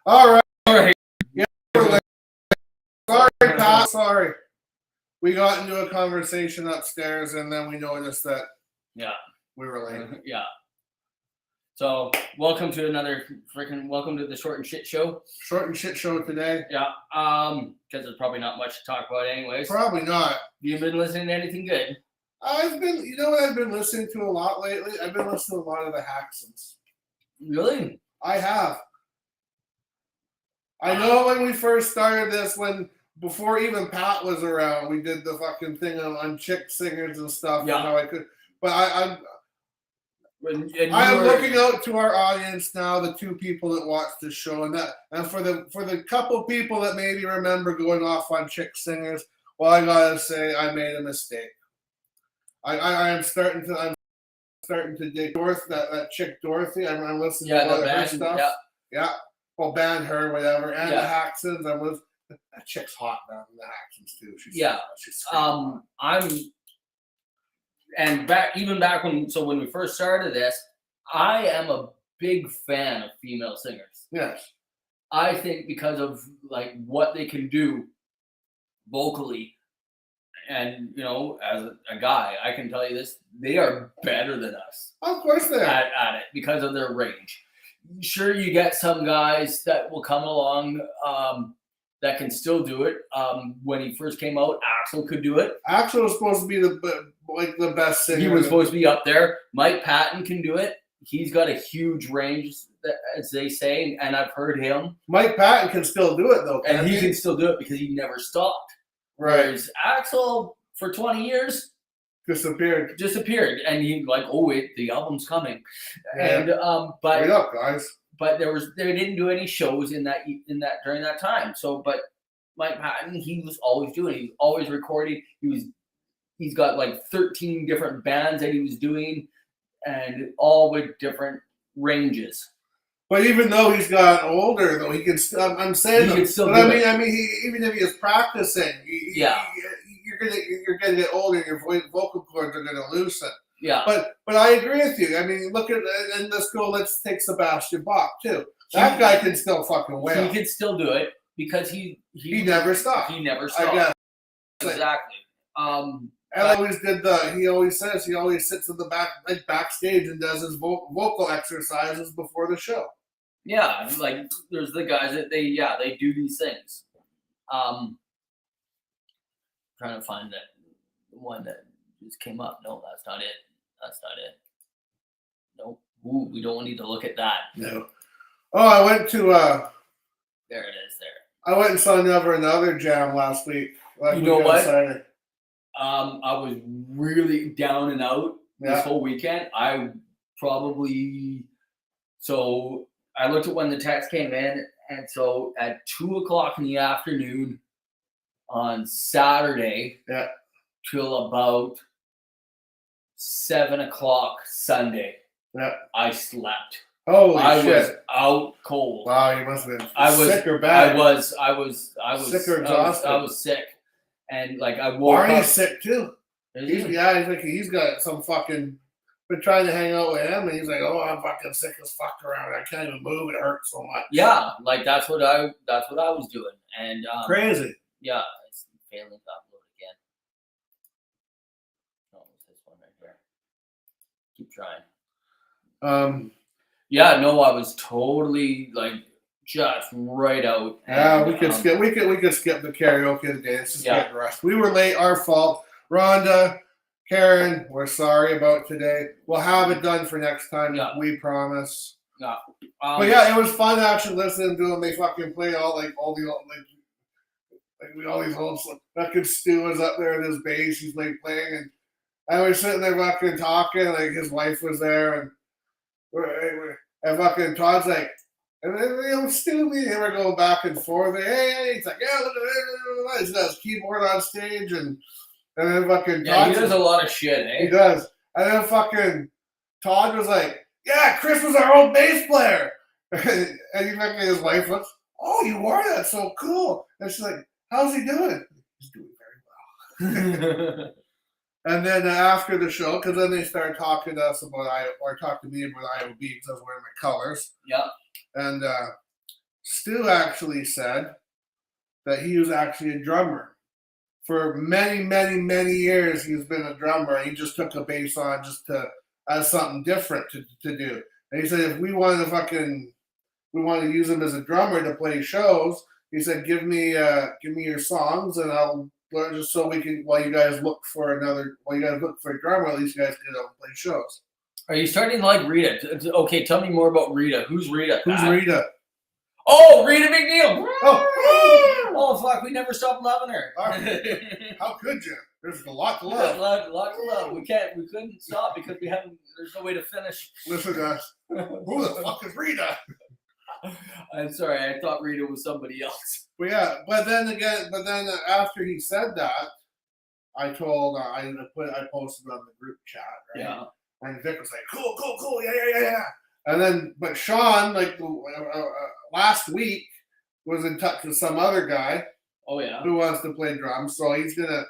All right. All right. Yeah, sorry, Pat. Sorry. We got into a conversation upstairs, and then we noticed that we were late. Yeah. So, welcome to the Short and Shit Show. Short and Shit Show today. Yeah. Because there's probably not much to talk about anyways. Probably not. You been listening to anything good? You know what I've been listening to a lot lately? I've been listening to a lot of the Haxons. Really? I have. I know when we first started this, before even Pat was around, we did the fucking thing on chick singers and stuff. Yeah. And how I could, but I'm looking out to our audience now, the two people that watch this show, and for the couple people that maybe remember going off on chick singers, well, I gotta say I made a mistake. I'm starting to dig that chick Dorothy. I'm listening to a lot of her stuff. Yeah. Well, ban her, whatever, and the Haxons. That chick's hot, man. The Haxons too. She's when we first started this, I am a big fan of female singers. Yes. I think because of like what they can do vocally, and as a guy, I can tell you this: they are better than us. Of course they are at it because of their range. Sure, you get some guys that will come along that can still do it. When he first came out, Axl could do it. Axl was supposed to be the best singer. He was supposed to be up there. Mike Patton can do it. He's got a huge range, as they say, and I've heard him. Mike Patton can still do it, though. And he can still do it because he never stopped. Right. Whereas Axl, for 20 years... Disappeared, and he wait, the album's coming, yeah. And wait up, guys. But they didn't do any shows in that during that time. So, but Mike Patton, he was always doing. He was always recording. He's got like 13 different bands that he was doing, and all with different ranges. But even though he's gotten older, though, he can still. I'm saying, he can still. But I mean, even if he is practicing, you're going to get older. Your vocal cords are going to loosen. Yeah. But I agree with you. I mean, look at and let's take Sebastian Bach too. That guy can still fucking wail. He can still do it because he never stopped. He never stopped. I guess. Exactly. And he always sits in the backstage and does his vocal exercises before the show. Yeah, like there's the guys that they do these things. Trying to find that one that just came up. No, that's not it. Nope. Ooh, we don't need to look at that. No. Oh, I went to there it is there. I went and saw Never Another Jam last week. You know what? I was really down and out this whole weekend. I looked at when the text came in, and so at 2:00 in the afternoon on Saturday, till about 7:00 Sunday, I slept. Holy shit! I was out cold. Wow, you must have been sick or bad. I was sick or exhausted. I was sick, and I woke up. Barney's sick too. He's got some fucking. Been trying to hang out with him, and he's like, "Oh, I'm fucking sick as fuck around. I can't even move. It hurts so much." Yeah, that's what I was doing, and crazy. Yeah, it's failing to upload again. Oh, it's this one right here. Keep trying. Yeah, no, I was totally just right out. Yeah, we could skip the karaoke today. It's just getting rushed. We were late, our fault. Rhonda, Karen, we're sorry about today. We'll have it done for next time. Yeah. We promise. Yeah. But yeah, it was fun actually listening to them. They fucking play all these old fucking Stu was up there with his bass. He's playing, and I was sitting there fucking talking. His wife was there, and fucking Todd's like, and then Stu and him are going back and forth. Hey, he's like, yeah, look at it. He's got his keyboard on stage, and then fucking Todd. He does a lot of shit, eh? He does. And then fucking Todd was like, yeah, Chris was our old bass player. And his wife looks, oh, you are? That's so cool. And she's like, how's he doing? He's doing very well. And then after the show, because then they started talking to us talk to me about IOB because I was wearing my colors. Yeah. And Stu actually said that he was actually a drummer. For many, many, many years, he's been a drummer. He just took a bass on just to as something different to do. And he said, if we want to use him as a drummer to play shows, he said, give me your songs and I'll learn just so we can while you guys look for a drummer, at least you guys get out and play shows. Are you starting to like Rita? Okay, tell me more about Rita. Who's Rita? Who's Rita? Oh, Rita McNeil. Oh, fuck, we never stopped loving her. How could you? There's a lot to love. A lot to love. We couldn't stop because there's no way to finish. Listen to us. Who the fuck is Rita? I'm sorry, I thought Rita was somebody else. But yeah, but then after he said that, I told I posted on the group chat, right? Yeah. And Vic was like, cool, yeah. And then, but Sean, like last week, was in touch with some other guy. Oh yeah. Who wants to play drums? So he's like,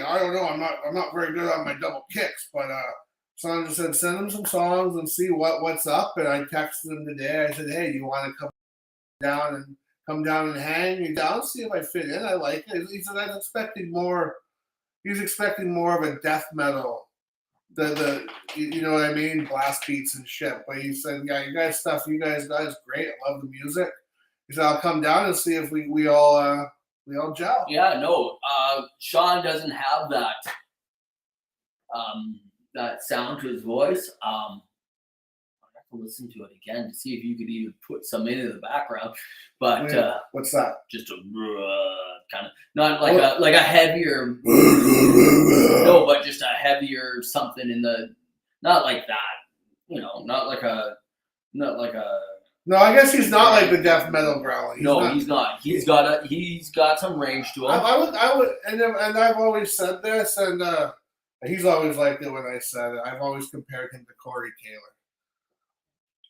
I don't know, I'm not very good on my double kicks, but Sean just said send him some songs and see what's up. And I texted him today. I said, hey, you want to come down and hang me down, see if I fit in. I like it. He said I'm expecting more. He's expecting more of a death metal. You know what I mean, blast beats and shit. But he said, yeah, you guys great. I love the music. He said, I'll come down and see if we all gel. Yeah, no. Sean doesn't have that that sound to his voice. I'll have to listen to it again to see if you could even put some into the background. But what's that? Just a kind of not like a heavier no, but just a heavier something in the not like that. You know, not like a No, I guess he's not like the death metal growling. He's not. He's got some range to him. I would, and I've always said this, and he's always liked it when I said it. I've always compared him to Corey Taylor.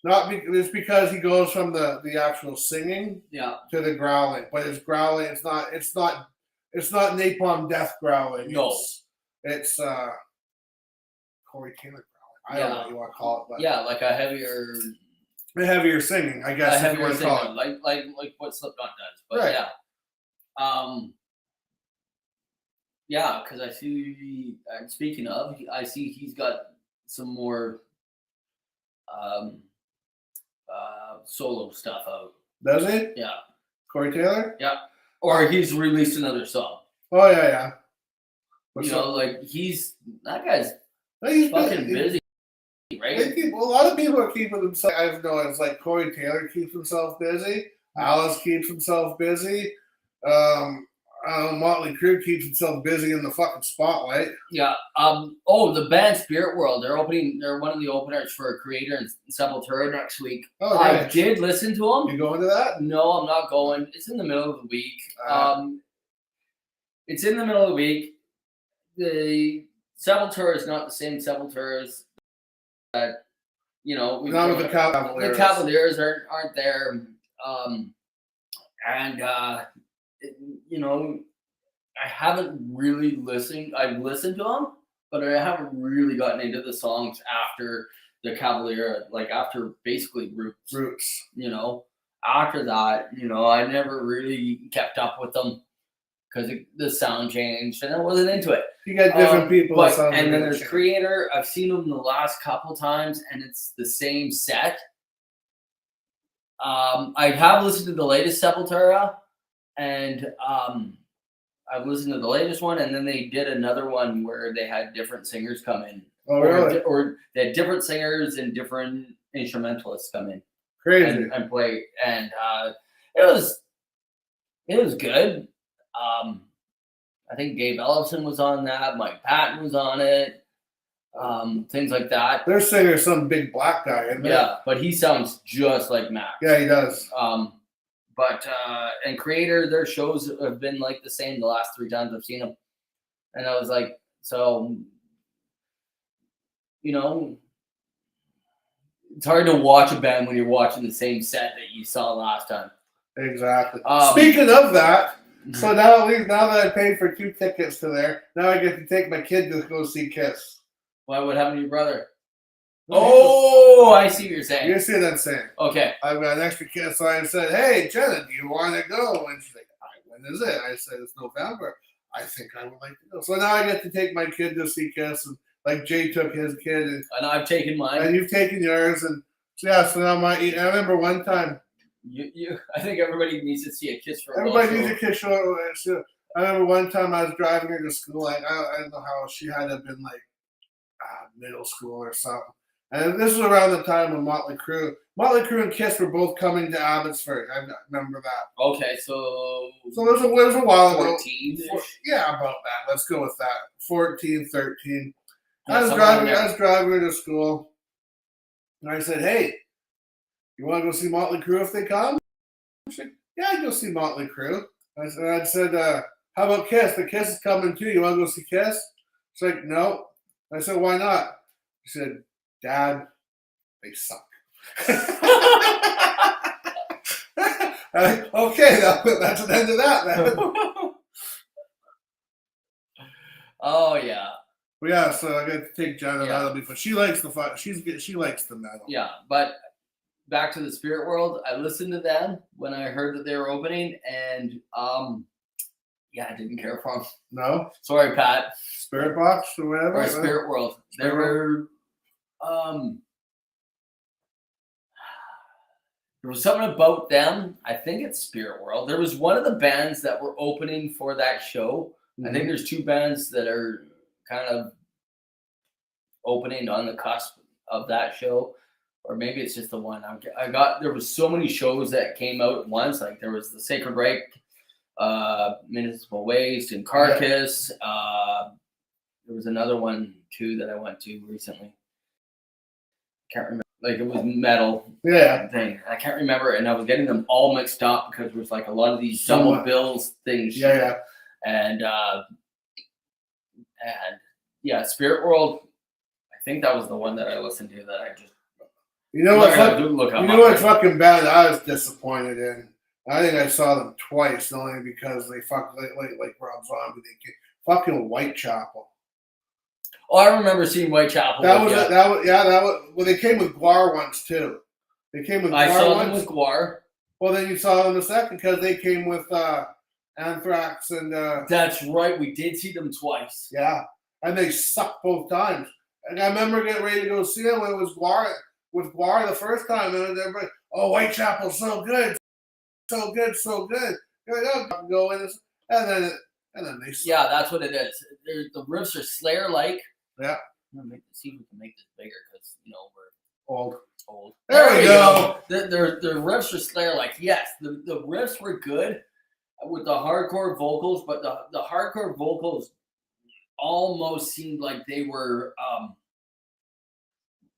It's because he goes from the actual singing to the growling, but his growling it's not napalm death growling. No, it's Corey Taylor growling. I don't know what you want to call it, but yeah, like a heavier singing, I guess. If you want to call it. Like what Slipknot does, but right. Yeah, because I see. Speaking of, I see he's got some more solo stuff out. Does he? Yeah. Corey Taylor? Yeah. Or he's released another song. Oh yeah. That guy's fucking busy, right? A lot of people are keeping themselves. I've noticed like Corey Taylor keeps himself busy. Alice keeps himself busy. Motley Crue keeps himself busy in the fucking spotlight. Yeah. The band Spirit World. They're one of the openers for Creator and Sepultura next week. Oh, right. I did listen to them. You going to that? No, I'm not going. It's in the middle of the week. It's in the middle of the week. The Sepultura is not the same Sepulturas that not with the Cavaliers. The Cavaliers aren't there. I haven't really listened. I've listened to them, but I haven't really gotten into the songs after the Cavalier, like after basically Roots. After that, I never really kept up with them because the sound changed and I wasn't into it. You got different people. And then there's Creator. I've seen them the last couple times, and it's the same set. I have listened to the latest Sepultura. And I've listened to the latest one, and then they did another one where they had different singers come in. Oh, really? Or they had different singers and different instrumentalists come in. Crazy. And play. And it was good. I think Dave Ellefson was on that. Mike Patton was on it. Things like that. Their singer's some big black guy, isn't it? Yeah, but he sounds just like Max. Yeah, he does. But and Creator, their shows have been like the same the last 3 times I've seen them, and I was like, so, it's hard to watch a band when you're watching the same set that you saw last time. Exactly. Speaking of that, so now that I paid for 2 tickets to there, now I get to take my kid to go see Kiss. Why? What happened to your brother? Oh, I see what you're saying. You see what I'm saying? Okay. I've got an extra kiss. So I said, hey, Jenna, do you want to go? And she's like, when is it? I said, it's November. I think I would like to go. So now I get to take my kid to see Kiss. And like Jay took his kid. And I've taken mine. And you've taken yours. And so, yeah, so now I remember one time. I think everybody needs to see a Kiss for a while. Everybody needs a Kiss show. I remember one time I was driving her to school. Like, I don't know how she had to have been like middle school or something. And this was around the time when Motley Crue and Kiss were both coming to Abbotsford. I remember that. Okay, so it was a while ago. 14. Yeah, about that. Let's go with that. 14, 13. I was driving her to school, and I said, "Hey, you want to go see Motley Crue if they come?" She said, "Yeah, I'd go see Motley Crue." I said, "How about Kiss? The Kiss is coming too. You want to go see Kiss?" She's like, "No." I said, "Why not?" She said, "Dad, they suck." Okay, that's an end of that, man. Oh yeah. Well, yeah, so I got to take Jenna out of me, but she likes the fun. She likes the metal. Yeah, but back to the Spirit World. I listened to them when I heard that they were opening, and yeah, I didn't care for them. No, sorry, Pat. Spirit Box or whatever. Or Spirit World. They were. There was something about them. I think it's Spirit World. There was one of the bands that were opening for that show. Mm-hmm. I think there's two bands that are kind of opening on the cusp of that show, or maybe it's just the one. There was so many shows that came out at once. Like there was the Sacred Reich, Municipal Waste, and Carcass. There was another one too that I went to recently. Can't remember. Like it was metal thing. I can't remember, and I was getting them all mixed up because there was like a lot of these double bills things. Yeah. And Spirit World. I think that was the one that I listened to that I just. You know what fucking band I was disappointed in? I think I saw them twice, only because they like Rob Zombie. They came, fucking Whitechapel. Oh, I remember seeing Whitechapel. That was. Well, they came with Guar once too. They came with. I saw them with Guar. Well, then you saw them a second because they came with Anthrax and. That's right. We did see them twice. Yeah, and they sucked both times. And I remember getting ready to go see them when it was Guar with Guar the first time, and everybody, "Oh, Whitechapel's so good, so good, so good." You're like, "Oh, go in," and then they suck. Yeah, that's what it is. The riffs are Slayer-like. Yeah. I'm gonna see if we can make this bigger because we're old. There we go. The riffs are Slayer-like. Yes, the riffs were good with the hardcore vocals, but the hardcore vocals almost seemed like they were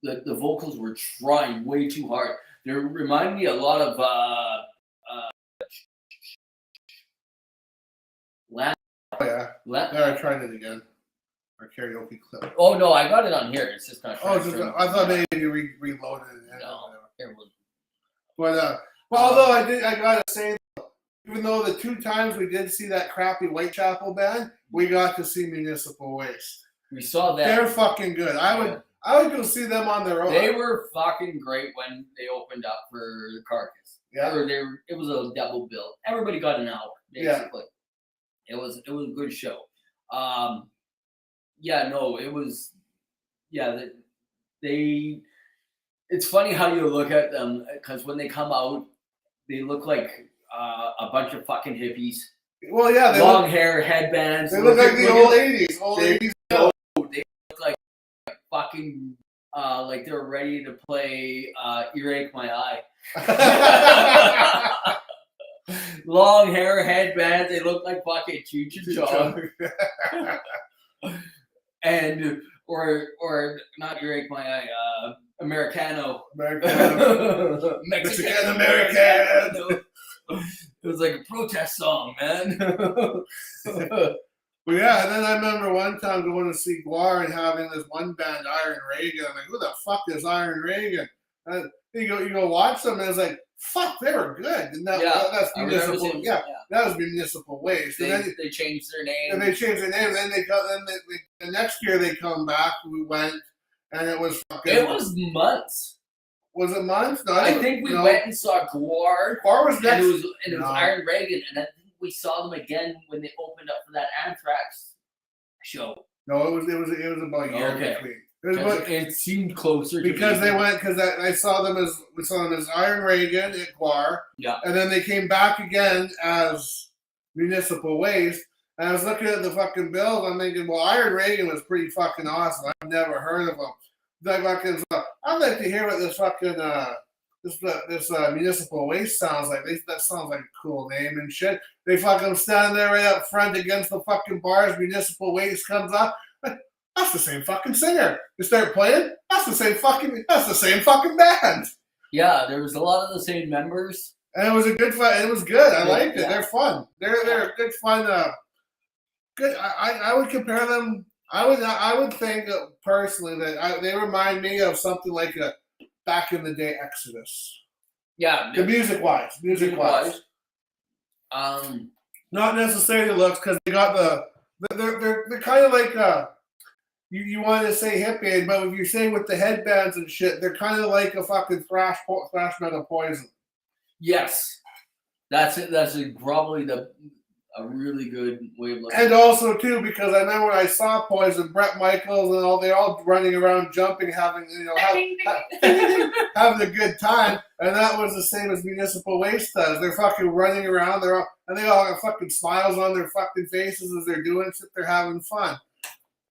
the vocals were trying way too hard. They remind me a lot of I tried it again. Our karaoke clip. Oh no, I got it on here. It's just not. I thought maybe you reloaded it. No, it was. But although I gotta say, even though the two times we did see that crappy Whitechapel band, we got to see Municipal Waste. We saw that. They're fucking good. I would go see them on their own. They were fucking great when they opened up for the Carcass. Yeah. It was a double bill. Everybody got an hour basically. Yeah. It was a good show. It was. Yeah, it's funny how you look at them because when they come out, they look like a bunch of fucking hippies. Well, yeah, they long hair, headbands. They look like the old 80s. Old 80s. They look like fucking like they're ready to play Earache My Eye. Long hair, headbands. They look like fucking Cheech and Chong. And or not Earache My Eye, Americano. Mexican Americano. It was like a protest song, man. Well, yeah, and then I remember one time going to see Guar and having this one band, Iron Reagan. I'm like, who the fuck is Iron Reagan? And you go watch them, and it's like, fuck, they were good. And that's municipal. That was Municipal Waste. They changed their name. And they changed their name. And then the next year they come back. We went, and it was fucking. It was months. Was it months? No, I think we went and saw Gwar. Gwar was next. And it was Iron Reagan, and I think we saw them again when they opened up for that Anthrax show. No, it was about a year between. It seemed closer because they went because I saw them as Iron Reagan at Gwar. Yeah. And then they came back again as Municipal Waste. And I was looking at the fucking bills. I'm thinking, well, Iron Reagan was pretty fucking awesome. I've never heard of them. I'd like to hear what this fucking this Municipal Waste sounds like. That sounds like a cool name and shit. They fucking stand there right up front against the fucking bars. Municipal Waste comes up. That's the same fucking singer. You start playing. That's the same fucking band. Yeah, there was a lot of the same members. And it was a good fun. It was good. I liked it. They're fun. They're good fun. Good. I would compare them. I would think personally that they remind me of something like a back in the day Exodus. Yeah. The music wise. Not necessarily looks because they got they're kind of like you wanted to say hippie, but if you say with the headbands and shit, they're kind of like a fucking thrash metal Poison. Yes, that's it. That's probably a really good way of looking. And also too, because I remember when I saw Poison, Bret Michaels and all, they're all running around, jumping, having having a good time, and that was the same as Municipal Waste does. They're fucking running around, they all have fucking smiles on their fucking faces as they're doing shit. They're having fun.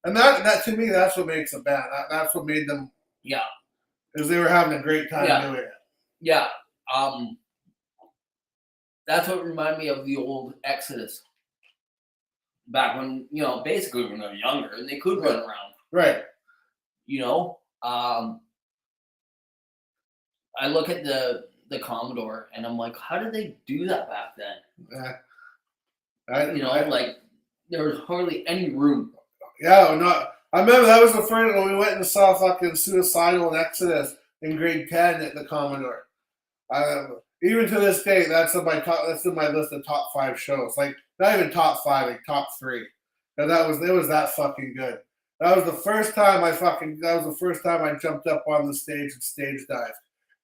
And that to me, that's what makes a band. That's what made them. Yeah. Because they were having a great time doing it. Yeah. That's what reminded me of the old Exodus. Back when, basically when they were younger and they could run around. Right. I look at the Commodore and I'm like, how did they do that back then? There was hardly any room. Yeah, no. I remember that was the first when we went and saw fucking Suicidal and Exodus in grade 10 at the Commodore. Even to this day, that's in my list of top 5 shows. Like not even top 5, like top 3. And it was that fucking good. That was the first time I jumped up on the stage and stage dived.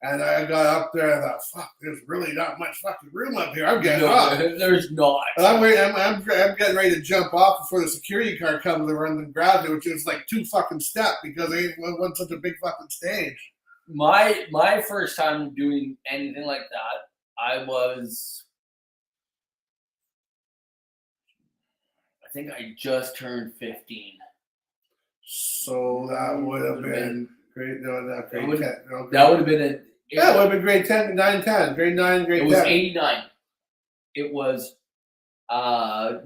And I got up there and I thought, fuck, there's really not much fucking room up here. I'm getting off. There's not. And I'm getting ready to jump off before the security car comes around and grabs me, which is like 2 fucking steps because it wasn't such a big fucking stage. My first time doing anything like that, I think I just turned 15. So that would have been grade 10. That would have been it would have been grade 10, 9, 10. Grade 9, grade 10. It was 89. It was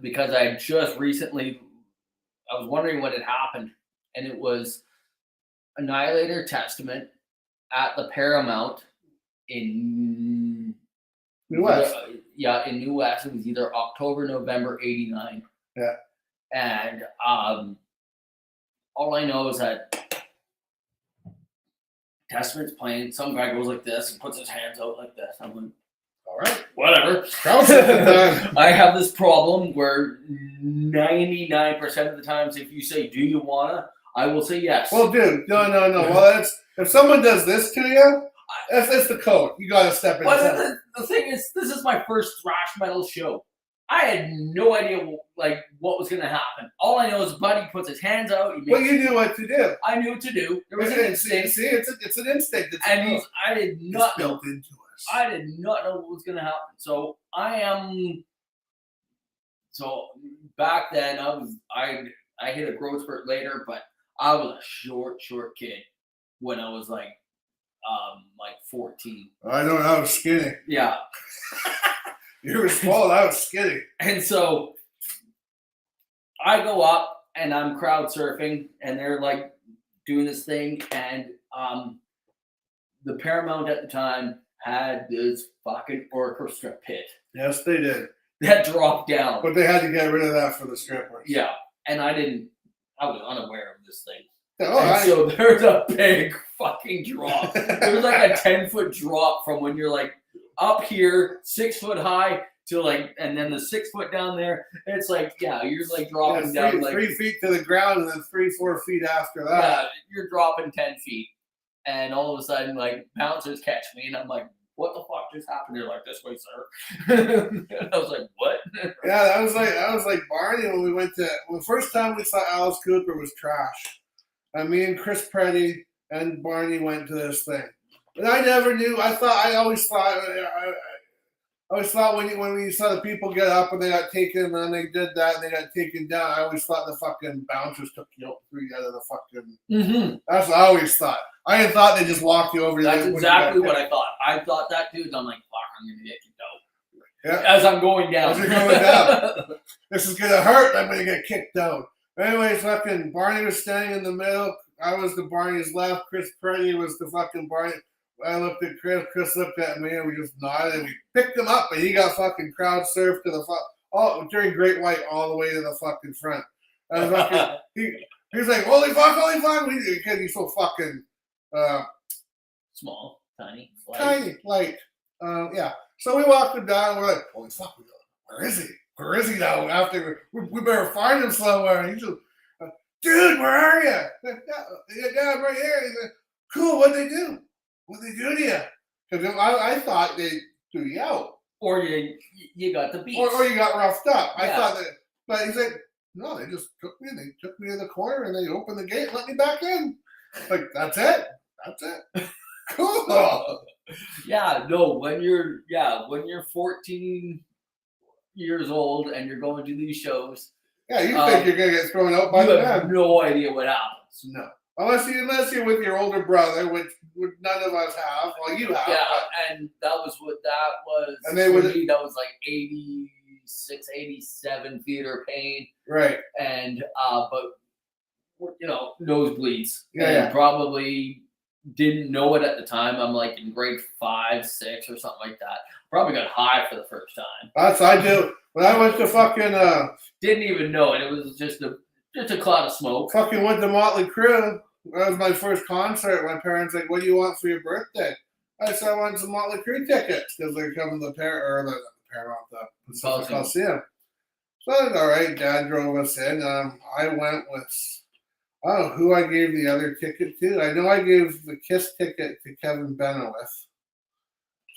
because I had just recently, I was wondering what had happened, and it was Annihilator Testament at the Paramount in New West. In New West. It was either October, November, 89. Yeah. And all I know is that Testament's playing. Some guy goes like this and puts his hands out like this. I'm like, all right, whatever. I have this problem where 99% of the times, if you say, "Do you wanna?" I will say yes. Well, dude, no. Well, if someone does this to you, that's the code. You got to step in. Well, the thing is, this is my first thrash metal show. I had no idea what was going to happen. All I know is Buddy puts his hands out. Well, you knew what to do. I knew what to do. There was an instinct. See, it's an instinct. I did not know. Built into us. I did not know what was going to happen. So So back then, I hit a growth spurt later, but I was a short kid when I was like 14. I know. I was skinny. Yeah. You were small, I was skinny. And so I go up and I'm crowd surfing and they're like doing this thing. And the Paramount at the time had this fucking orchestra pit. Yes, they did. That dropped down. But they had to get rid of that for the strippers. Yeah. And I was unaware of this thing. So there's a big fucking drop. There was like a 10-foot drop from when you're like up here, 6 foot high, to like, and then the 6 foot down there. It's like, yeah, you're like dropping Yeah, down like 3 feet to the ground, and then 3-4 feet after that. yeah, you're dropping 10 feet, and all of a sudden, like bouncers catch me, and I'm like, "What the fuck just happened?" They're like, "This way, sir." I was like, "What?" Yeah, that was like Barney when we went to the first time we saw Alice Cooper was trash. And me and Chris Preddy and Barney went to this thing, and I never knew. I always thought when we saw the people get up and they got taken, and then they did that and they got taken down, I always thought the fucking bouncers took you out of the fucking. Mm-hmm. That's what I always thought. I didn't thought they just walked you over. That's exactly what I thought. I thought that too. I'm like, fuck, I'm gonna get kicked out. Yeah. As I'm going down. As you're going down. This is gonna hurt. I'm gonna get kicked out. Anyways, fucking Barney was standing in the middle. I was the Barney's left. Chris Preddy was the fucking Barney. I looked at Chris. Chris looked at me, and we just nodded. And we picked him up, and he got fucking crowd surfed to the during Great White all the way to the fucking front. And fucking, he was like, "Holy fuck, holy fuck!" Because he's so fucking small, light. Yeah. So we walked him down. And we're like, "Holy fuck, where is he? Where is he now?" After we better find him somewhere. And he's just, "Dude, where are you?" Yeah, I'm right here. He's like, "Cool. What'd they do? What'd they do to you?" Because I thought they threw you out, or you got the beat, or you got roughed up. Yeah. I thought that, but he's like, "No, they just took me. They took me to the corner and they opened the gate, and let me back in." Like, that's it. Cool. Yeah, no. When you're 14 years old and you're going to these shows, Yeah, you think you're gonna get thrown out by you the have man? no idea what happens. No, unless you're with your older brother, which none of us have. Well, you have. Yeah, but, and that was what that was. And they would. That was like 86, 87 theater pain, Right. and but nosebleeds. Yeah, and yeah. Probably didn't know it at the time. I'm like in grade 5, 6 or something like that. Probably got high for the first time. That's I do. When I went to fucking Didn't even know it. It was just a cloud of smoke. fucking went to Motley Crue. That was my first concert. My parents like, "What do you want for your birthday?" I said, "I want some Motley Crue tickets because they're coming to the Paramount, the Pacific Coliseum." So I was all right. Dad drove us in. I went with. I don't know who I gave the other ticket to. I know I gave the Kiss ticket to Kevin Benowith.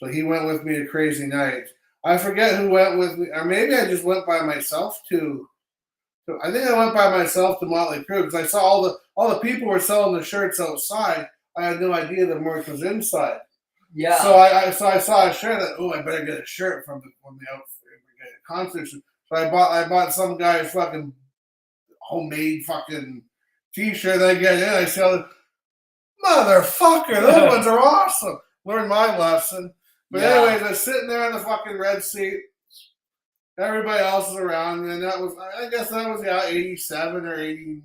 So he went with me to Crazy Night. I forget who went with me. Or maybe I just went by myself to I think I went by myself to Motley Crue because I saw all the people were selling the shirts outside. I had no idea the merch was inside. Yeah. So I saw a shirt that, I better get a shirt from the concert. So I bought some guy's fucking homemade fucking T-shirt. I get in, I sell, motherfucker, those ones are awesome. Learned my lesson. But anyways, I was sitting there in the fucking red seat. Everybody else is around, and I guess that was 87 or 80,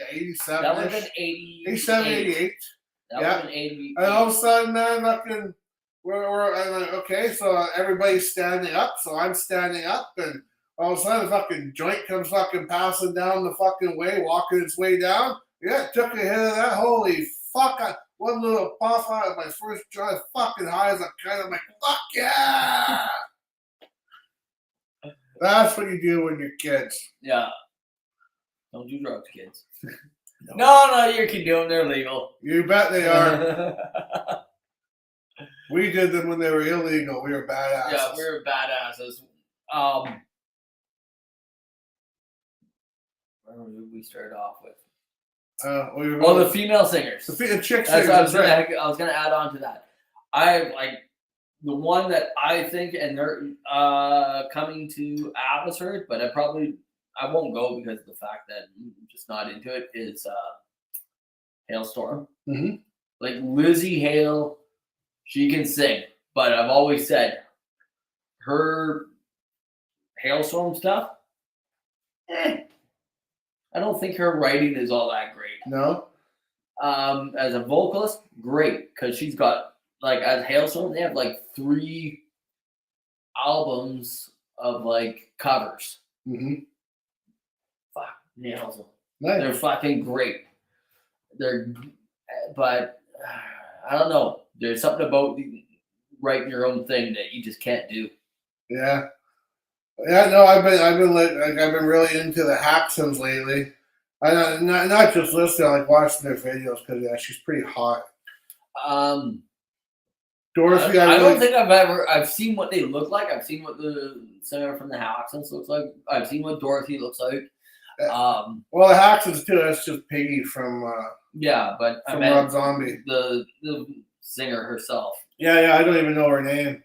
87. That would have been 87, 88. That would have been 88. And all of a sudden, man, fucking, I'm like, okay, so everybody's standing up, so I'm standing up, and all of a sudden, the fucking joint comes fucking passing down the fucking way, walking its way down. Yeah, took a hit of that. Holy fuck! One little puff out of my first joint, fucking high as a kite. I'm like, fuck yeah! That's what you do when you're kids. Yeah. Don't do drugs, kids. No, you can do them. They're legal. You bet they are. We did them when they were illegal. We were badasses. Yeah, we were badasses. Where did we start off with? The female singers. The chick That's singers. I was gonna add on to that. I like the one that I think, and they're coming to Abbotsford, but I won't go because of the fact that I'm just not into it. Is Hailstorm. Mm-hmm. Like Lizzie Hale, she can sing, but I've always said her Hailstorm stuff. I don't think her writing is all that great. No. As a vocalist, great, because she's got, like, as Hailstorm, they have like 3 albums of like covers. Mm-hmm. Fuck, nails them. Nice. They're fucking great. But I don't know. There's something about writing your own thing that you just can't do. Yeah. Yeah, no, I've been really into the Haxons lately. I not just listening, I like watching their videos because yeah, she's pretty hot. Um, Dorothy, I don't really, think I've seen what they look like. I've seen what the singer from the Haxons looks like. I've seen what Dorothy looks like. well, the Haxons too. That's just Piggy Yeah, but I from meant Rob Zombie. the singer herself. Yeah, I don't even know her name.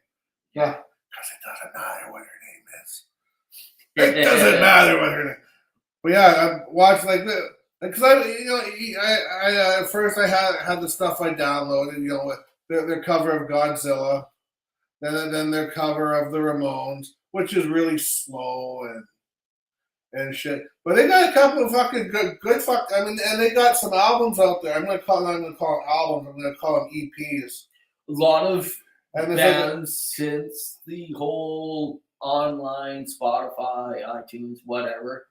Yeah, because it doesn't matter what her name is. It doesn't matter what her name. But yeah, I watched like the because at first I had the stuff I downloaded, with their cover of Godzilla, then their cover of the Ramones, which is really slow and shit. But they got a couple of fucking good fuck. I mean, and they got some albums out there. I'm gonna call them albums. I'm gonna call them EPs. A lot of And bands since the whole online Spotify, iTunes, whatever.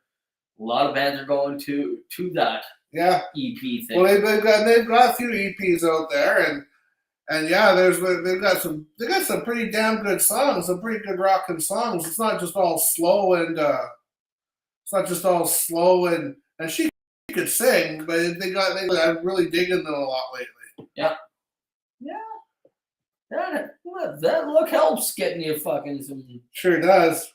A lot of bands are going to that EP thing. Well, they've got a few EPs out there, and yeah, they've got some pretty damn good songs, some pretty good rocking songs. It's not just all slow and she could sing, but I'm really digging them a lot lately. Yeah. That look helps getting you fucking some. Sure does.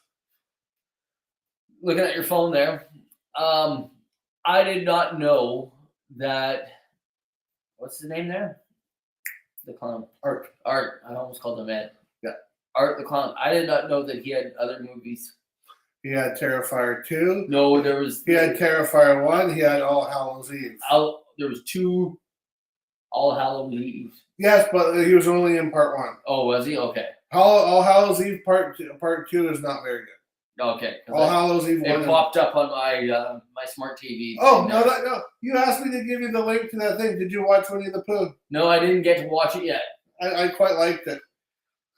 Looking at your phone there. I did not know that. What's the name there? The clown. Art. I almost called him Ed. Yeah. Art the clown. I did not know that he had other movies. He had Terrifier 2. No, there was. He had Terrifier 1. He had All Hallows Eve. There was 2 All Hallows Eve. Yes, but he was only in part 1. Oh, was he? Okay. All Hallows Eve part 2 is not very good. Okay. All Hallows Eve 1. It popped up on my my smart TV. Oh, no. You asked me to give you the link to that thing. Did you watch Winnie the Pooh? No, I didn't get to watch it yet. I quite liked it.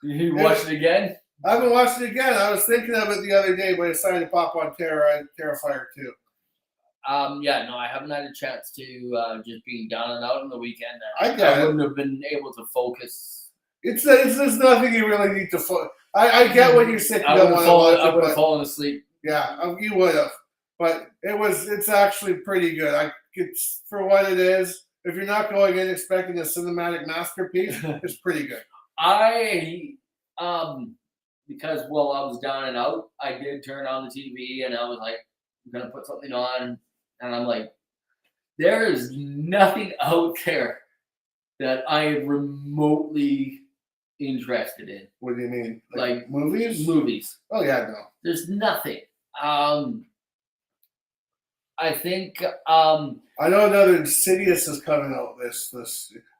You watched it again? I haven't watched it again. I was thinking of it the other day, but I decided to pop on Terrifier 2. Yeah, no, I haven't had a chance to just be down and out on the weekend. I wouldn't have been able to focus. There's nothing you really need to focus. I get when you're sick. I would have fallen asleep. Yeah, you would have. But it's actually pretty good. It's for what it is. If you're not going in expecting a cinematic masterpiece, it's pretty good. Because while I was down and out, I did turn on the TV and I was like, I'm gonna put something on, and I'm like, there is nothing out there that I am remotely interested in. What do you mean? Like movies? Movies. Oh yeah, no. There's nothing. I think I know another Insidious is coming out this.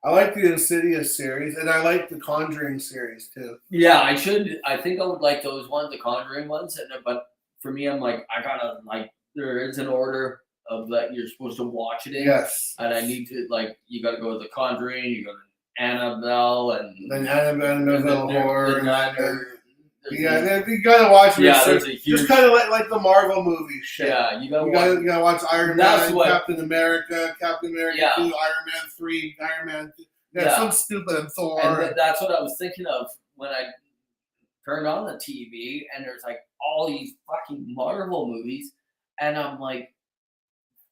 I like the Insidious series, and I like the Conjuring series too. Yeah, I think I would like those ones, the Conjuring ones. But for me, I'm like, I gotta there is an order of that you're supposed to watch it in. Yes. And I need to you got to go to the Conjuring, you go to Annabelle, and then Annabelle horror. Yeah, you gotta watch it. Yeah, there's a huge. Just kind of like the Marvel movies. Shit. Yeah, you gotta watch Iron Man, Captain America 2, Iron Man 3, Iron Man 2. Yeah, some stupid Thor. And that's what I was thinking of when I turned on the TV, and there's all these fucking Marvel movies, and I'm like,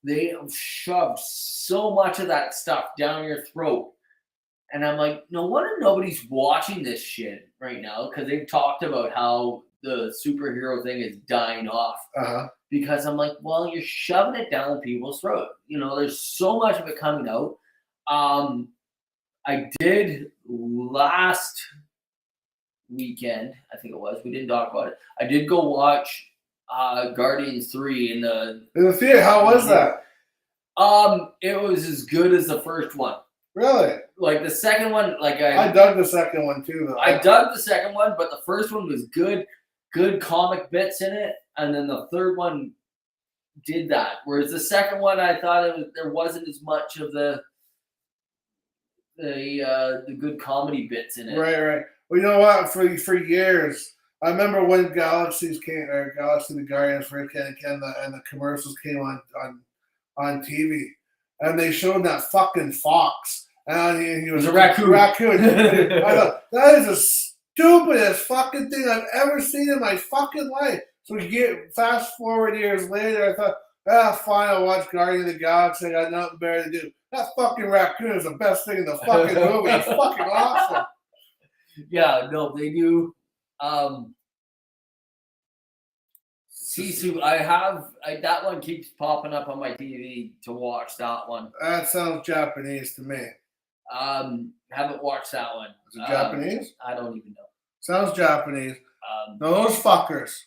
they shoved so much of that stuff down your throat. And I'm like, no wonder nobody's watching this shit right now, because they've talked about how the superhero thing is dying off. Because I'm like, well, you're shoving it down people's throat. There's so much of it coming out. I did last weekend, I think it was. We didn't talk about it. I did go watch Guardians 3 in the theater. How was that? It was as good as the first one. Really? Like the second one, I dug the second one too, though. I dug the second one, but the first one was good comic bits in it, and then the third one did that. Whereas the second one, I thought there wasn't as much of the good comedy bits in it. Right. Well, you know what? For years, I remember when Galaxy the Guardians first came, and the commercials came on TV. And they showed that fucking fox. And he was a raccoon. I thought, that is the stupidest fucking thing I've ever seen in my fucking life. So we get fast forward years later. I thought, fine, I'll watch Guardian of the Galaxy. I got nothing better to do. That fucking raccoon is the best thing in the fucking movie. It's fucking awesome. Yeah, no, they do. Sisu, that one keeps popping up on my TV to watch that one. That sounds Japanese to me. Haven't watched that one. Is it Japanese? I don't even know. Sounds Japanese. No, those fuckers.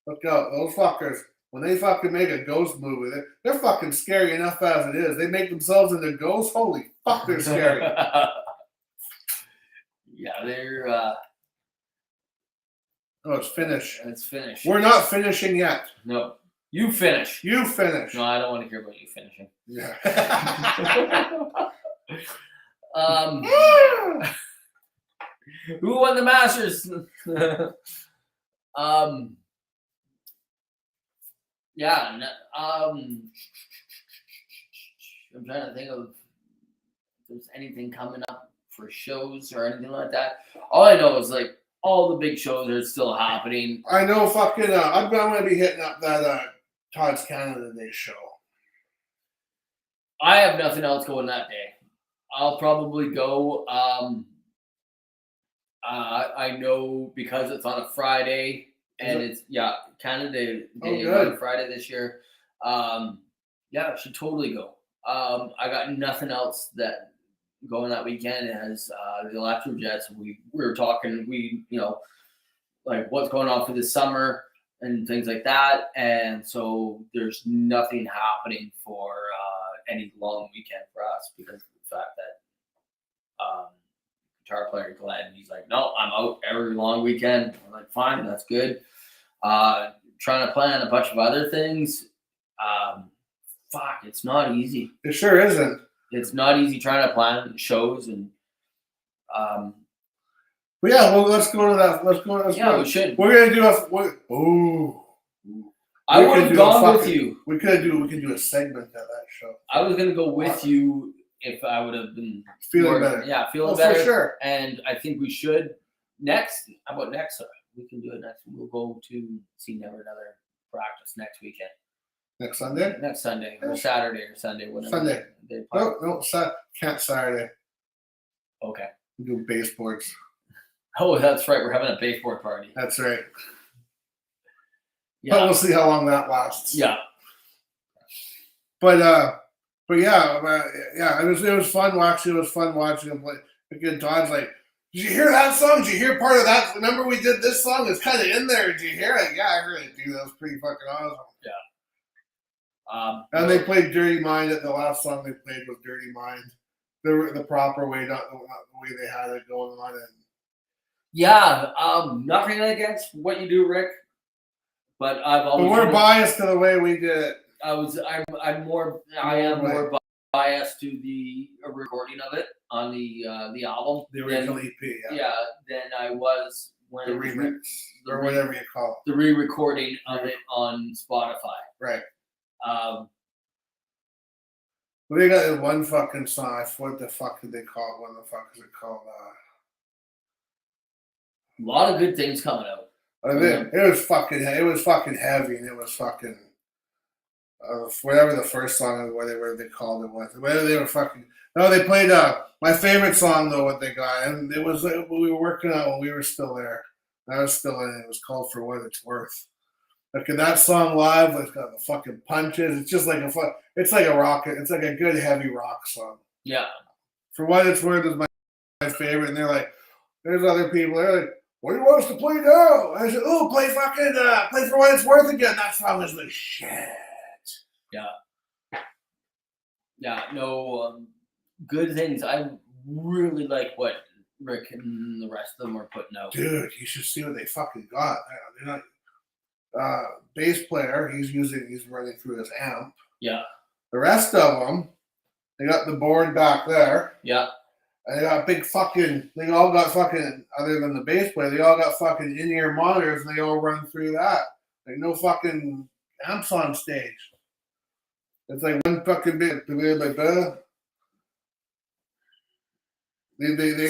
Look out, those fuckers. When they fucking make a ghost movie, they're fucking scary enough as it is. They make themselves into ghosts. Holy fuck, they're scary. Yeah, they're. Oh, it's finished. It's finished. We're not finishing yet. No, you finish. You finish. No, I don't want to hear about you finishing. Yeah. Who won the Masters? Yeah. I'm trying to think of if there's anything coming up for shows or anything like that. All I know is like all the big shows are still happening. I know fucking. I'm going to be hitting up that Todd's Canada Day show. I have nothing else going that day. I'll probably go. I know because it's on a Friday and it's Canada Day on Friday this year. I should totally go. I got nothing else that going that weekend as the Electro Jets. We were talking. Like what's going on for this summer and things like that. And so there's nothing happening for any long weekend for us because of the fact that guitar player Glenn, he's like, no, I'm out every long weekend. I'm like, fine, that's good. Trying to plan a bunch of other things. It's not easy. It sure isn't. It's not easy trying to plan shows and. But yeah, well, let's go to that. Let's go. We should. We're gonna do I would have gone with you. We could do a segment of that show. I was gonna go with you if I would have been feeling better. Yeah, feeling better for sure. And I think we should next. How about next? We can do it next. We'll go to see Never Another practice next weekend. Next Sunday. Next Sunday or Saturday or Sunday, whatever. Sunday. No, can't Saturday. Okay. We do baseboards. Oh, that's right. We're having a baseboard party. That's right. Yeah. But we'll see how long that lasts. Yeah. But it was fun watching. It was fun watching him play. Again, Todd's like, did you hear that song? Did you hear part of that? Remember we did this song? It's kind of in there. Did you hear it? Yeah, I heard it, dude. That was pretty fucking awesome. Yeah. And they played Dirty Mind. The last song they played was Dirty Mind. The proper way, not the way they had it going on. And nothing against what you do, Rick. But I've always. But we're biased to the way we did it. I am more biased to the recording of it on the album. The original EP, than I was when the remix or whatever you call it. The re-recording of it on Spotify. Right. They got one fucking song. What the fuck did they call it? What the fuck is it called? A lot of good things coming out. It was fucking heavy, and it was fucking whatever the first song, whatever they called it was. Whether they were fucking they played my favorite song though. What they got, and it was we were working on when we were still there. I was still in it. It was called For What It's Worth. Like that song live, it's got the fucking punches. It's just like it's like a rock. It's like a good heavy rock song. Yeah. For What It's Worth is my favorite, and they're like, there's other people. They're like, what do you want us to play now? I said, play For What It's Worth again. That song is like shit. Yeah. Yeah. No, good things. I really like what Rick and the rest of them are putting out. Dude, you should see what they fucking got. They're not. Bass player, he's running through his amp. Yeah. The rest of them, they got the board back there. Yeah. And they got they all got fucking, other than the bass player, they all got fucking in-ear monitors and they all run through that. Like no fucking amps on stage. It's like one fucking bit. They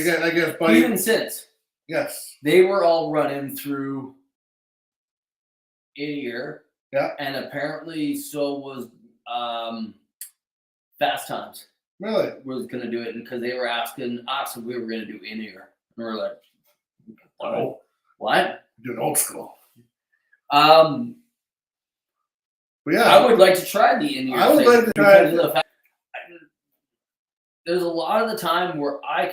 get, I guess, buddy. Even since. Yes. They were all running through in-ear. Yeah. And apparently so was Fast Times. Really? Was going to do it because they were asking us if we were going to do in-ear. And we were like, Oh, what? doing old school. But yeah, I would like to try the in-ear. I would like to try it. The fact, there's a lot of the time where I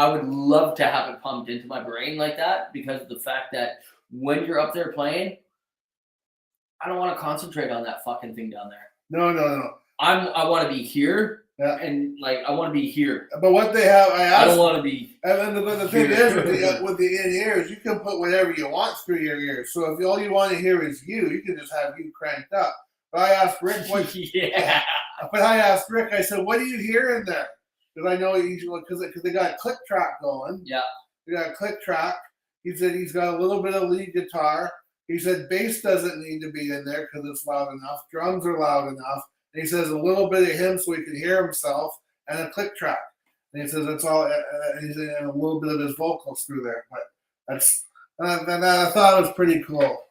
would love to have it pumped into my brain like that because of the fact that when you're up there playing, I don't want to concentrate on that fucking thing down there. No. I want to be here. Yeah. And I want to be here. But what they have, I don't want to be. And then the thing is, with the in-ears, you can put whatever you want through your ears. So if all you want to hear is you can just have you cranked up. But I asked Rick, yeah. But I asked Rick, I said, what do you hear in there? Because I know because they got a click track going. Yeah. They got a click track. He said he's got a little bit of lead guitar. He said bass doesn't need to be in there because it's loud enough. Drums are loud enough. And he says a little bit of him so he can hear himself and a click track. And he says that's all. And he's in a little bit of his vocals through there. But that's I thought it was pretty cool.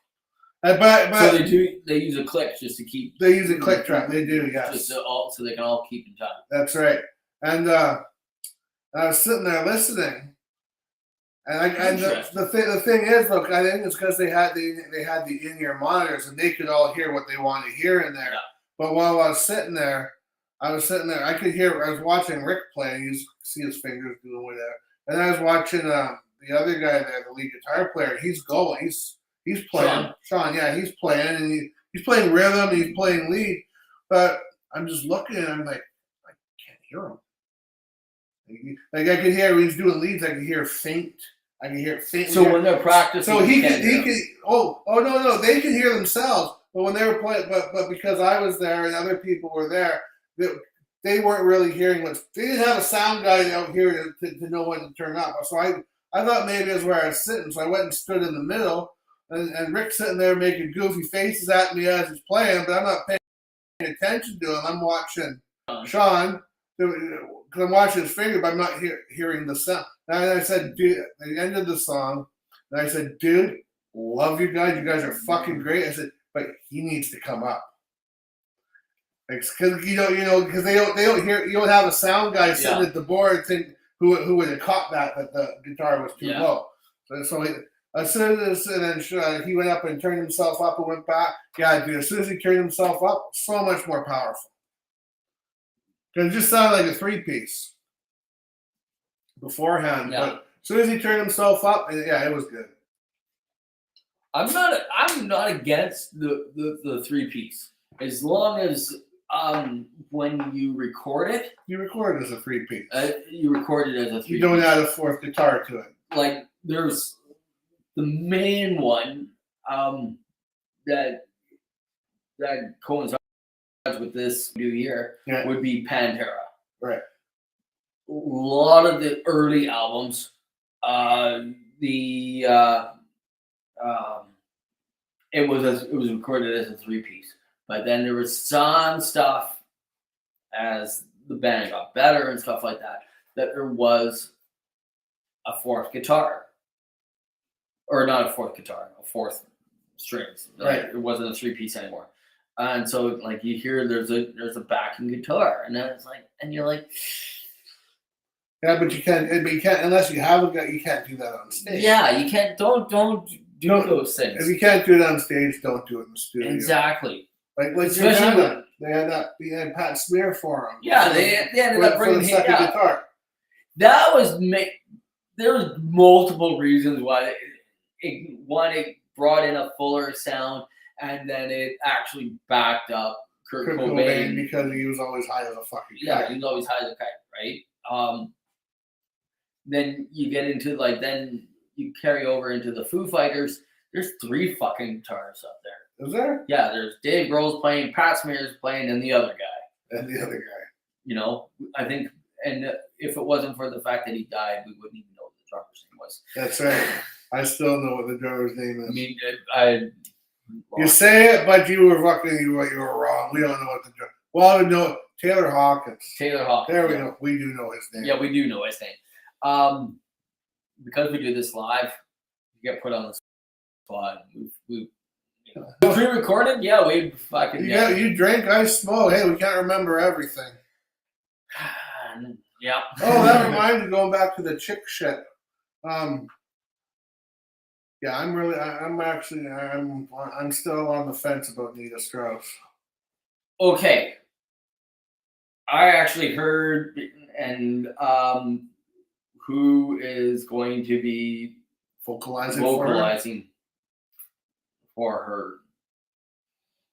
But so they use a click just to keep. They use a click track. They do, yes. Just so they can all keep in time. That's right. And I was sitting there listening, and the thing is, look, I think it's because they had the in-ear monitors and they could all hear what they wanted to hear in there. Yeah. But while I was sitting there, I could hear. I was watching Rick play. And you see his fingers doing whatever. And I was watching the other guy there, the lead guitar player. He's going. He's playing. Sean, yeah, he's playing, and he's playing rhythm. And he's playing lead. But I'm just looking at him like I can't hear him. Like I could hear when he's doing leads. I could hear faint. I can hear faint. So when they're practicing, so he could. Oh no, they can hear themselves. But when they were playing, but because I was there and other people were there, they weren't really hearing what. They didn't have a sound guy out here to know when to turn up. So I thought maybe it was where I was sitting. So I went and stood in the middle, and Rick's sitting there making goofy faces at me as he's playing, but I'm not paying attention to him. I'm watching Sean because I'm watching his finger, but I'm not hearing the sound. And I said, dude, at the end of the song, and I said, dude, love you guys. You guys are fucking great. I said, but he needs to come up. Because because they don't hear. You don't have a sound guy sitting at the board who would have caught that the guitar was too low. So as soon as he went up and turned himself up and went back. Yeah, dude. As soon as he turned himself up, so much more powerful. Because it just sounded like a 3-piece beforehand. Yeah. But as soon as he turned himself up, yeah, it was good. I'm not against the 3-piece as long as when you record it. You record it as a 3-piece. You record it as a 3-piece. You don't add a 4th guitar to it. Like there's the main one that coincides with this new year would be Pantera. Right. A lot of the early albums, it was recorded as a 3-piece, but then there was some stuff as the band got better and stuff like that there was a 4th guitar, or not a 4th guitar, a 4th strings. Right. It wasn't a 3-piece anymore, and so like you hear there's a backing guitar, and then it's like, and you're like. Yeah, but you can't unless you have a guy. You can't do that on stage. Yeah, you can't. Don't do those things. If you can't do it on stage, don't do it in the studio. Exactly. Like especially they had Pat Smear for them. Yeah, they ended up bringing the second guitar. That was there was multiple reasons why it brought in a fuller sound, and then it actually backed up Kurt Cobain because he was always high as a fucking kite. Yeah, he was always high as a kite, right? Then you get into then you carry over into the Foo Fighters. There's 3 fucking guitars up there. Is there? Yeah, there's Dave Grohl's playing, Pat Smear's playing, and the other guy. I think, and if it wasn't for the fact that he died, we wouldn't even know what the drummer's name was. That's right. I still know what the drummer's name is. I mean, you say it, but you were wrong. We don't know what the drummer. Well, I would know Taylor Hawkins. Taylor Hawkins. There we go. We do know his name. Yeah, we do know his name. Because we do this live, you get put on the fun. We pre-recorded. Yeah, we fucking You drink, I smoke. Hey, we can't remember everything. Yeah. Oh, that reminds me, going back to the chick shit. Yeah, I'm still on the fence about Nita Strauss. Okay. I actually heard, and who is going to be vocalizing for her?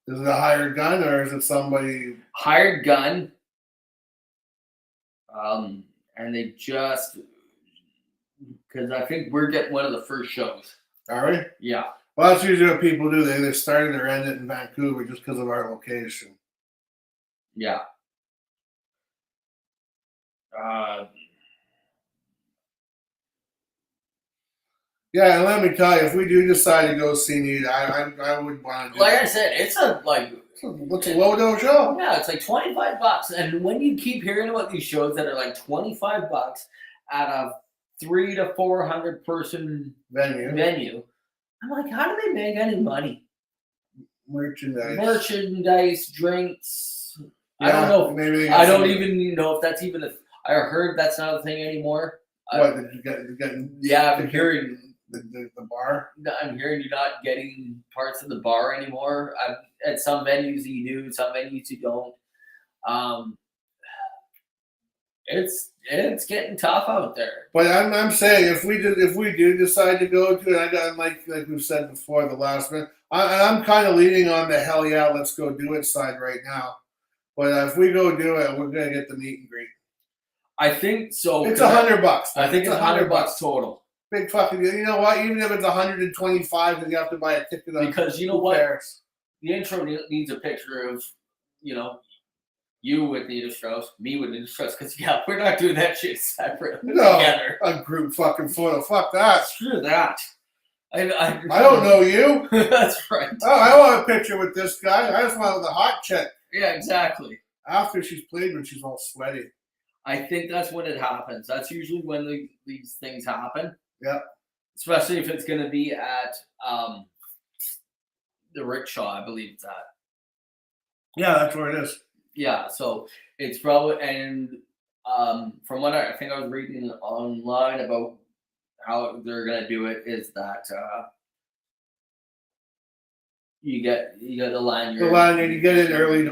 Is it a hired gun or is it somebody hired gun? And they just, because I think we're getting one of the first shows. Are we? Yeah. Well, that's usually what people do. They either started or ended in Vancouver just because of our location. Yeah. Yeah, and let me tell you, if we do decide to go see Nita, I would want to. Like I said, it's a what's a low show? Yeah, it's like $25, and when you keep hearing about these shows that are like $25 at a 300 to 400 person venue, I'm like, how do they make any money? Merchandise, drinks. Yeah, I don't know. Maybe I don't even know if that's even I heard that's not a thing anymore. What did you get? Yeah, I'm hearing the bar. I'm hearing you're not getting parts of the bar anymore. At some venues you do, some venues you don't. It's getting tough out there. But I'm saying if we do decide to go to it, I got like we've said before, the last minute. I'm kind of leaning on the hell yeah, let's go do it side right now. But if we go do it, we're gonna get the meet and greet. I think so. It's $100. I think it's $100 total. Big fucking deal. You know what? Even if it's 125, then you have to buy a ticket. Because you know what? The intro needs a picture of, you with Nita Strauss, me with Nita Strauss. Because we're not doing that shit separate. Together. A group fucking photo. Fuck that. Screw that. I don't know you. That's right. Oh, I don't want a picture with this guy. I just want with a hot chick. Yeah, exactly. After she's played when she's all sweaty. I think that's when it happens. That's usually when these things happen. Yeah. Especially if it's going to be at the Rickshaw, I believe it's at. Yeah, that's where it is. Yeah, so it's probably, and from what I think I was reading online about how they're going to do it is that you get the lanyard. The lanyard, you get in early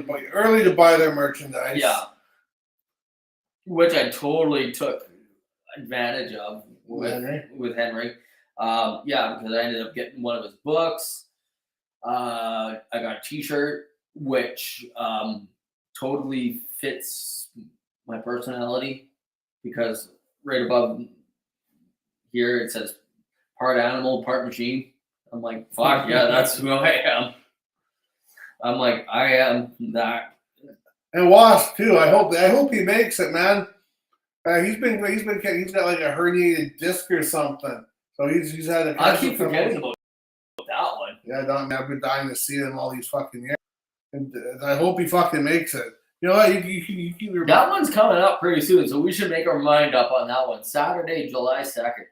to buy their merchandise. Yeah. Which I totally took advantage of with Henry. Yeah, because I ended up getting one of his books. I got a T-shirt, which totally fits my personality, because right above here it says part animal, part machine. I'm like, fuck yeah, that's who I am. I'm like, I am that. And Wasp too. I hope he makes it, man. He's got like a herniated disc or something. So he's had a. I keep forgetting about that one. Yeah, I've been dying to see him all these fucking years, and I hope he fucking makes it. You know what? That one's coming up pretty soon, so we should make our mind up on that one. Saturday, July 2nd.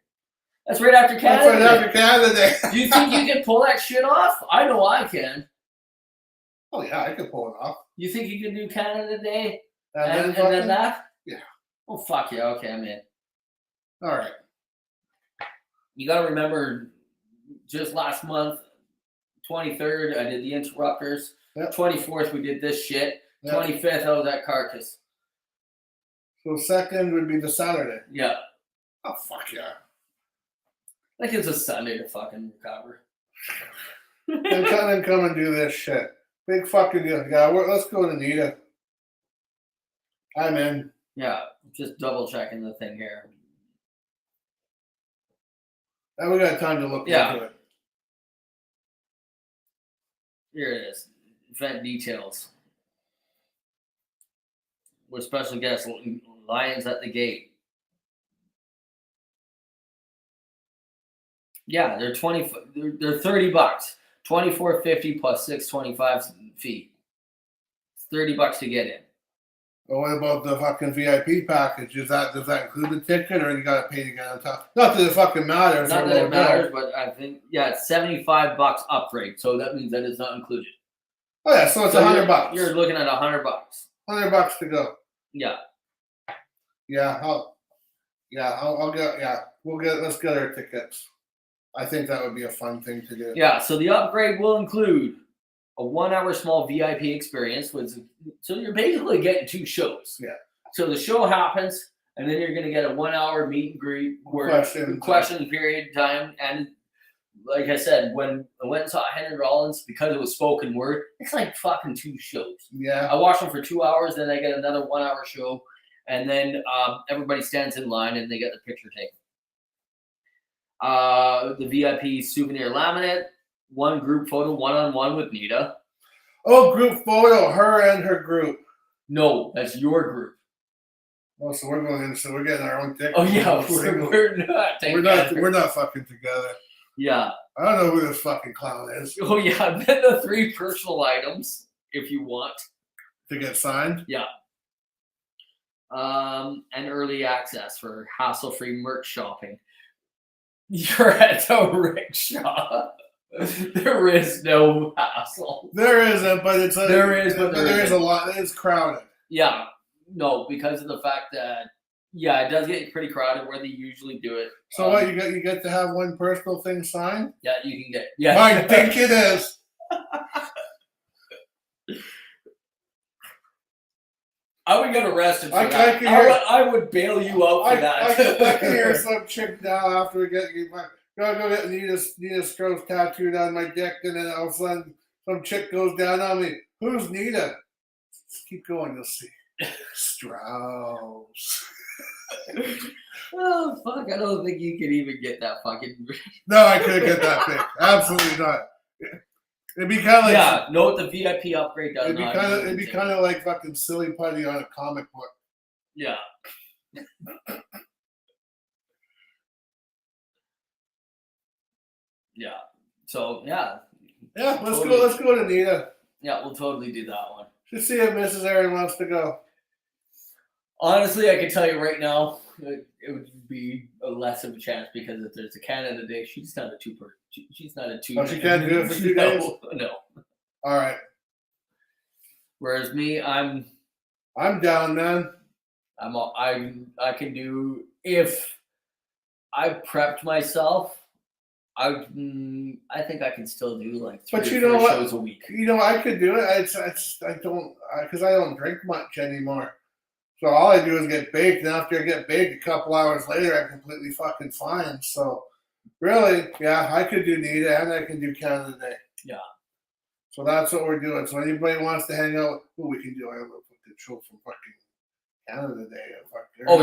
That's right after Canada Day. That's right after Canada Day. Do you think you can pull that shit off? I know I can. Oh yeah, I could pull it off. You think you can do Canada Day and then that? Yeah. Oh fuck yeah! Okay, I'm in. All right. You got to remember, just last month, 23rd, I did the Interrupters. Yep. 24th, we did this shit. Yep. 25th, I was at Carcass. So 2nd would be the Saturday. Yeah. Oh fuck yeah. That gives us Sunday to fucking recover. And come and do this shit. Big fucking deal. Yeah, let's go to Nita. I'm in. Yeah, just double checking the thing here. And we got time to look into it. Here it is. Event details. With special guests, Lions at the Gate. Yeah, they're $30. $24.50 plus $6.25 fee. It's $30 to get in. Well, what about the fucking VIP package? Does that include the ticket, or you gotta pay to get on top? Not that it fucking matters. Not that it matters, but I think it's $75 upgrade, so that means that it's not included. Oh yeah, so it's $100. You're looking at $100. $100 to go. Yeah. Yeah, I'll get. Yeah, let's get our tickets. I think that would be a fun thing to do. Yeah. So the upgrade will include a 1-hour small VIP experience, so you're basically getting 2 shows. Yeah. So the show happens, and then you're going to get a 1-hour meet and greet question period time. And like I said, when I went and saw Henry Rollins, because it was spoken word, it's like fucking 2 shows. Yeah. I watched them for 2 hours, then I get another 1-hour show, and then everybody stands in line and they get the picture taken. The VIP souvenir laminate, 1 group photo, 1-on-1 with Nita. Oh, group photo, her and her group. No, that's your group. Oh, so we're going in. So we're getting our own ticket. Oh yeah, we're not fucking together. Yeah. I don't know who this fucking clown is. Oh yeah, then the 3 personal items if you want to get signed. Yeah. And early access for hassle-free merch shopping. You're at the rickshaw. There is no hassle. There isn't, but there is a lot. It's crowded. Yeah, no, because of the fact that it does get pretty crowded where they usually do it. So what you get to have one personal thing signed? Yeah, you can get. Yeah, I think it is. I would get arrested for that. I would bail you out for that. I can hear some chick now after we get you. Go get Nita Strauss tattooed on my dick, and then all of a sudden some chick goes down on me. Who's Nita? Just keep going, you'll see. Strauss. Oh fuck! I don't think you could even get that fucking. No, I couldn't get that big. Absolutely not. It'd be kind of like know what the VIP upgrade does. It'd be kind of like fucking silly putty on a comic book. Yeah. Yeah. So yeah. Yeah, let's go to Nita. Yeah, we'll totally do that one. Just see if Mrs. Aaron wants to go. Honestly, I can tell you right now, it would be a less of a chance because if there's a Canada Day, she's not a 2 per. She's not a 2. Oh, she can't do it for 2 days. No. All right. Whereas me, I'm down, man. I can do if I prepped myself. I think I can still do like 3 or 4 shows a week. You know, I could do it. I don't because I don't drink much anymore. So all I do is get baked, and after I get baked, a couple hours later, I'm completely fucking fine. So really, yeah, I could do Nita and I can do Canada Day. Yeah. So that's what we're doing. So anybody wants to hang out, we can do. I have a fucking show from fucking Canada Day. We'll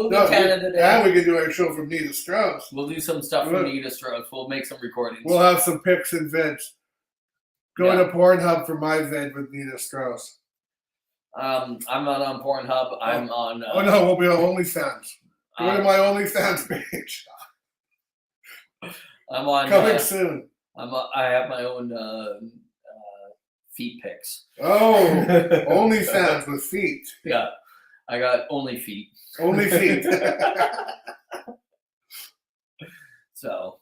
do Canada Day. And we can do our show from Nita Strauss. We'll do some stuff from Nita Strauss. We'll make some recordings. We'll have some pics and vids. Go to Pornhub for my vid with Nita Strauss. I'm not on Pornhub. I'm on. Oh no, we'll be on OnlyFans. Go to my OnlyFans page. I'm on. Coming soon. I have my own feet pics. Oh, OnlyFans with feet. Yeah, I got only feet. Only feet. So,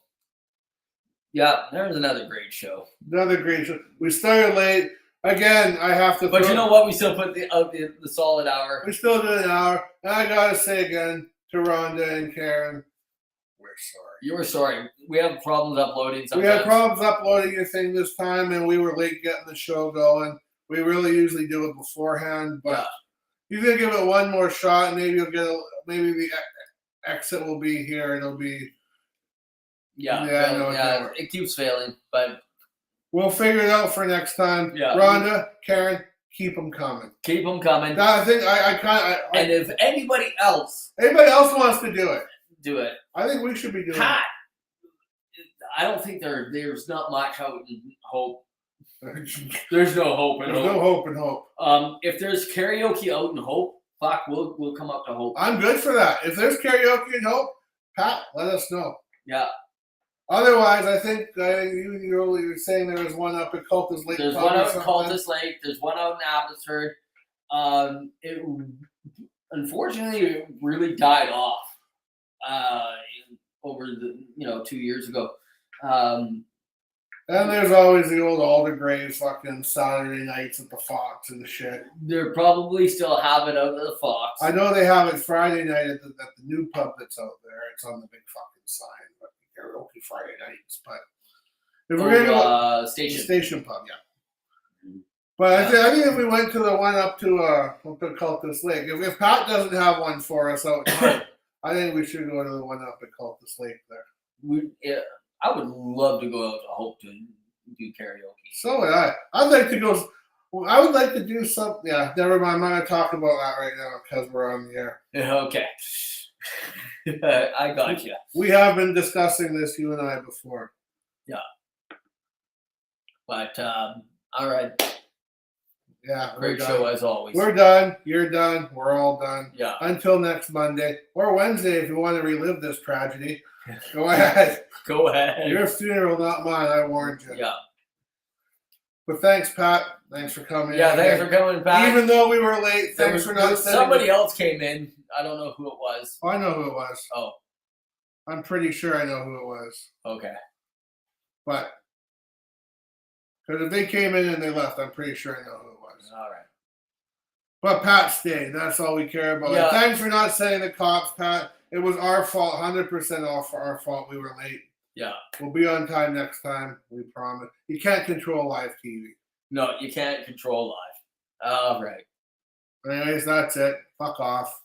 yeah, there's another great show. Another great show. We started late. Again, I have to. But you know what? We still put the solid hour. We still did an hour. And I gotta say again to Rhonda and Karen, we're sorry. You were sorry. We have problems uploading sometimes. We had problems uploading your thing this time, and we were late getting the show going. We really usually do it beforehand, but you can give it one more shot, and maybe you'll get maybe the exit will be here. It'll be. It keeps failing, but. We'll figure it out for next time. Yeah. Rhonda, Karen, keep them coming. Keep them coming. No, I think and if anybody else wants to do it, I think we should be doing it. I don't think there's not much hope. There's no hope and hope. No hope and hope. If there's karaoke out in Hope, we'll come up to Hope. I'm good for that. If there's karaoke in Hope, Pat, let us know. Yeah. Otherwise, I think you were saying there was one up at Cultus Lake. There's one out in Cultus Lake. There's one out in Abbotsford. It unfortunately it really died off over the 2 years ago. And there's always the old Alder Grave fucking Saturday nights at the Fox and the shit. They're probably still have it out of the Fox. I know they have it Friday night at the new pub that's out there. It's on the big fucking sign. But karaoke Friday nights. But if we're gonna go station pub, yeah. But I think if we went to the one up to Cultus Lake, if Pat doesn't have one for us out here, I think we should go to the one up at Cultus Lake there. I would love to go out to Hope to do karaoke. So would I. I'd like to go. I would like to do something. Yeah, never mind. I'm not going to talk about that right now because we're on the air. Okay. I got you. We have been discussing this, you and I, before. Yeah. But, all right. Yeah. Great show as always. We're done. You're done. We're all done. Yeah. Until next Monday or Wednesday if you want to relive this tragedy. Go ahead. Go ahead. Your funeral, not mine. I warned you. Yeah. But thanks, Pat. Thanks for coming. Yeah, thanks for coming, Pat. Even though we were late, thanks for not sending. Somebody else came in. I don't know who it was. Oh, I know who it was. Oh. I'm pretty sure I know who it was. Okay. But because if they came in and they left, I'm pretty sure I know who it was. All right. But Pat stayed. That's all we care about. Yeah. Thanks for not sending the cops, Pat. It was our fault, 100% all for our fault. We were late. Yeah. We'll be on time next time. We promise. You can't control live TV. No, you can't control live. All right. Anyways, that's it. Fuck off.